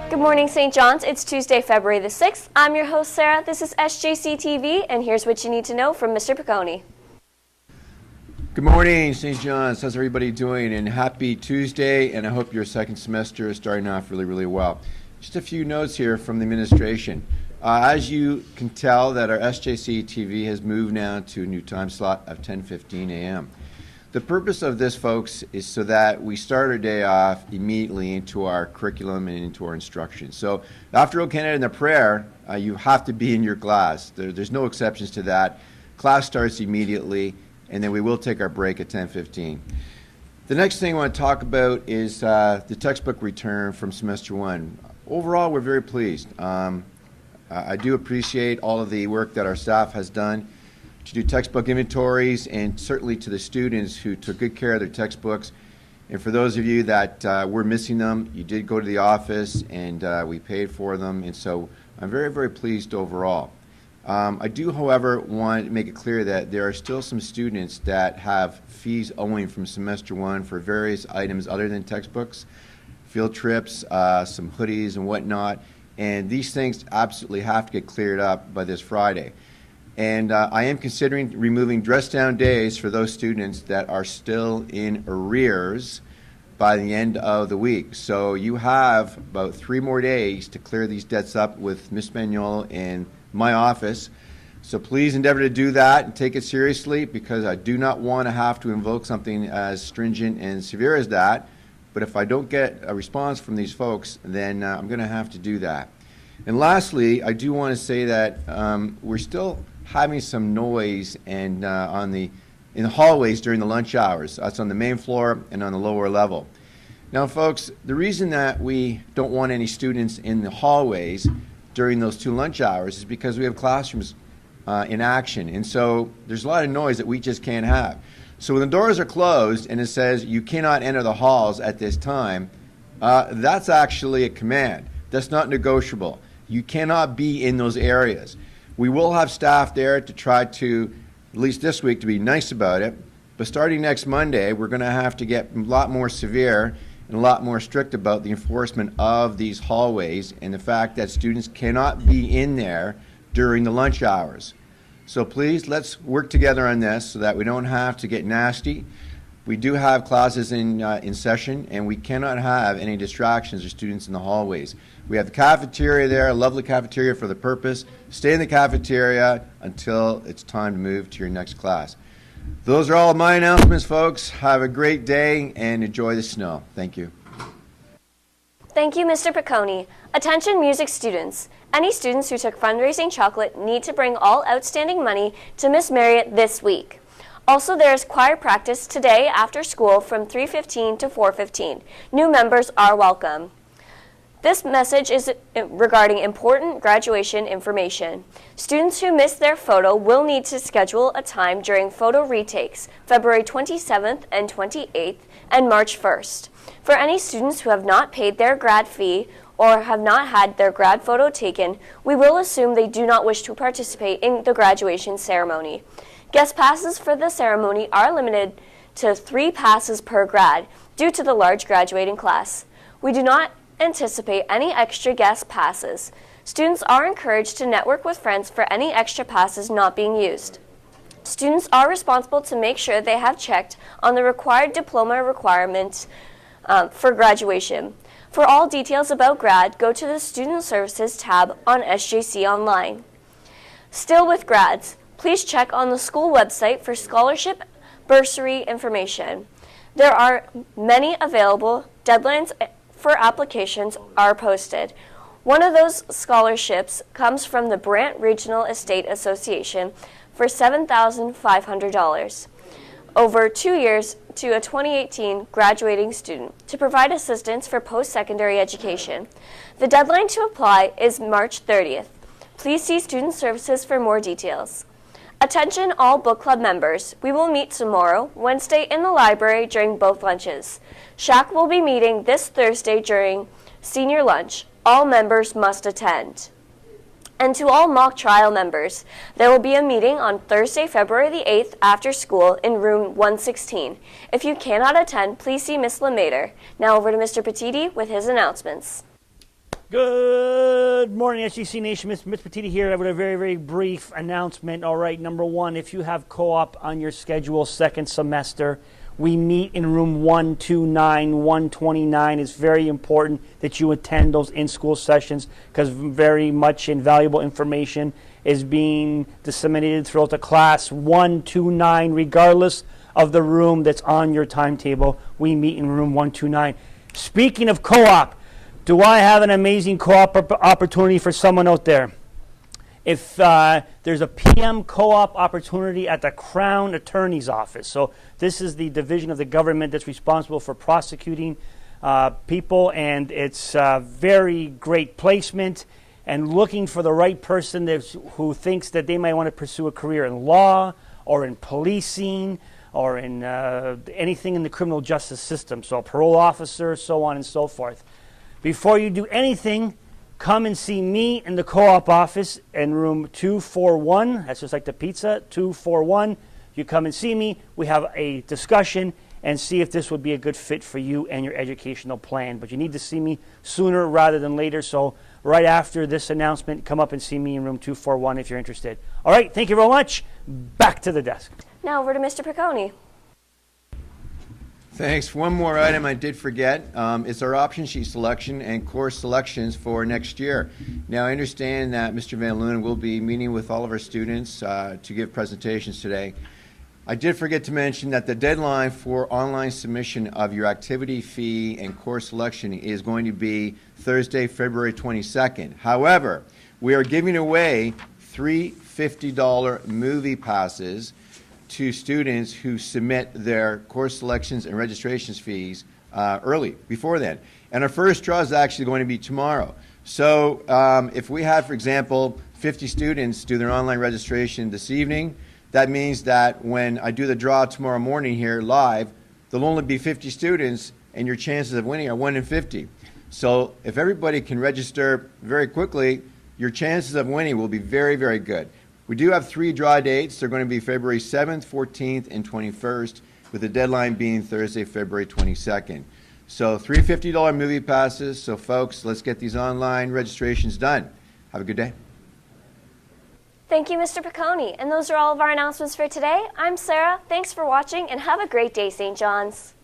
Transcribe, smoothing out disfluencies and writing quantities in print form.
Good morning, St. John's. It's Tuesday, February the 6th. I'm your host, Sarah. This is SJC TV, and here's what you need to know from Mr. Piccone. Good morning, St. John's. How's everybody doing? And happy Tuesday, and I hope your second semester is starting off really, really well. Just a few notes here from the administration. As you can tell, that our SJC TV has moved now to a new time slot of 10:15 a.m. The purpose of this, folks, is so that we start our day off immediately into our curriculum and into our instruction. So after O Canada and the prayer, you have to be in your class. There's no exceptions to that. Class starts immediately, and then we will take our break at 10:15. The next thing I want to talk about is the textbook return from semester one. Overall, we're very pleased. I do appreciate all of the work that our staff has done to do textbook inventories, and certainly to the students who took good care of their textbooks. And for those of you that were missing them, you did go to the office and we paid for them, and so I'm very, very pleased overall. I do, however, want to make it clear that there are still some students that have fees owing from semester one for various items other than textbooks, field trips, some hoodies and whatnot, and these things absolutely have to get cleared up by this Friday. And I am considering removing dress down days for those students that are still in arrears by the end of the week. So you have about 3 more days to clear these debts up with Ms. Manuel in my office. So please endeavor to do that and take it seriously, because I do not want to have to invoke something as stringent and severe as that. But if I don't get a response from these folks, then I'm going to have to do that. And lastly, I do want to say that we're still having some noise and in the hallways during the lunch hours. That's on the main floor and on the lower level. Now, folks, the reason that we don't want any students in the hallways during those 2 lunch hours is because we have classrooms in action, and so there's a lot of noise that we just can't have. So when the doors are closed and it says you cannot enter the halls at this time, that's actually a command. That's not negotiable. You cannot be in those areas. We will have staff there to try to, at least this week, to be nice about it. But starting next Monday, we're going to have to get a lot more severe and a lot more strict about the enforcement of these hallways and the fact that students cannot be in there during the lunch hours. So please, let's work together on this so that we don't have to get nasty. We do have classes in session, and we cannot have any distractions or students in the hallways. We have the cafeteria there, a lovely cafeteria for the purpose. Stay in the cafeteria until it's time to move to your next class. Those are all of my announcements, folks. Have a great day and enjoy the snow. Thank you. Thank you, Mr. Piccone. Attention music students. Any students who took fundraising chocolate need to bring all outstanding money to Miss Marriott this week. Also, there is choir practice today after school from 3:15 to 4:15. New members are welcome. This message is regarding important graduation information. Students who missed their photo will need to schedule a time during photo retakes, February 27th and 28th and March 1st. For any students who have not paid their grad fee or have not had their grad photo taken, we will assume they do not wish to participate in the graduation ceremony. Guest passes for the ceremony are limited to 3 passes per grad due to the large graduating class. We do not anticipate any extra guest passes. Students are encouraged to network with friends for any extra passes not being used. Students are responsible to make sure they have checked on the required diploma requirements for graduation. For all details about grad, go to the Student Services tab on SJC Online. Still with grads, please check on the school website for scholarship bursary information. There are many available. Deadlines for applications are posted. One of those scholarships comes from the Brant Regional Estate Association for $7,500 over 2 years to a 2018 graduating student to provide assistance for post-secondary education. The deadline to apply is March 30th. Please see Student Services for more details. Attention all book club members. We will meet tomorrow, Wednesday, in the library during both lunches. SHAC will be meeting this Thursday during senior lunch. All members must attend. And to all mock trial members, there will be a meeting on Thursday, February the 8th after school in room 116. If you cannot attend, please see Ms. Lemater. Now over to Mr. Petiti with his announcements. Good morning, SJC Nation. Ms. Petiti here with a very, very brief announcement. All right, number one, if you have co-op on your schedule second semester, we meet in room 129, 129. It's very important that you attend those in-school sessions because very much invaluable information is being disseminated throughout the class. 129, regardless of the room that's on your timetable, we meet in room 129. Speaking of co-op, do I have an amazing co-op opportunity for someone out there? If there's a PM co-op opportunity at the Crown Attorney's Office. So this is the division of the government that's responsible for prosecuting people, and it's a very great placement and looking for the right person who thinks that they might want to pursue a career in law or in policing or in anything in the criminal justice system. So a parole officer, so on and so forth. Before you do anything, come and see me in the co-op office in room 241. That's just like the pizza, 241. You come and see me. We have a discussion and see if this would be a good fit for you and your educational plan. But you need to see me sooner rather than later. So right after this announcement, come up and see me in room 241 if you're interested. All right, thank you very much. Back to the desk. Now over to Mr. Piccone. Thanks. One more item I did forget. It's our option sheet selection and course selections for next year. Now, I understand that Mr. Van Loon will be meeting with all of our students to give presentations today. I did forget to mention that the deadline for online submission of your activity fee and course selection is going to be Thursday, February 22nd. However, we are giving away 3 $50 movie passes to students who submit their course selections and registrations fees early, before then. And our first draw is actually going to be tomorrow. So if we have, for example, 50 students do their online registration this evening, that means that when I do the draw tomorrow morning here live, there'll only be 50 students and your chances of winning are 1 in 50. So if everybody can register very quickly, your chances of winning will be very, very good. We do have 3 draw dates. They're going to be February 7th, 14th, and 21st, with the deadline being Thursday, February 22nd. So 3 $50 movie passes. So folks, let's get these online registrations done. Have a good day. Thank you, Mr. Piccone. And those are all of our announcements for today. I'm Sarah. Thanks for watching, and have a great day, St. John's.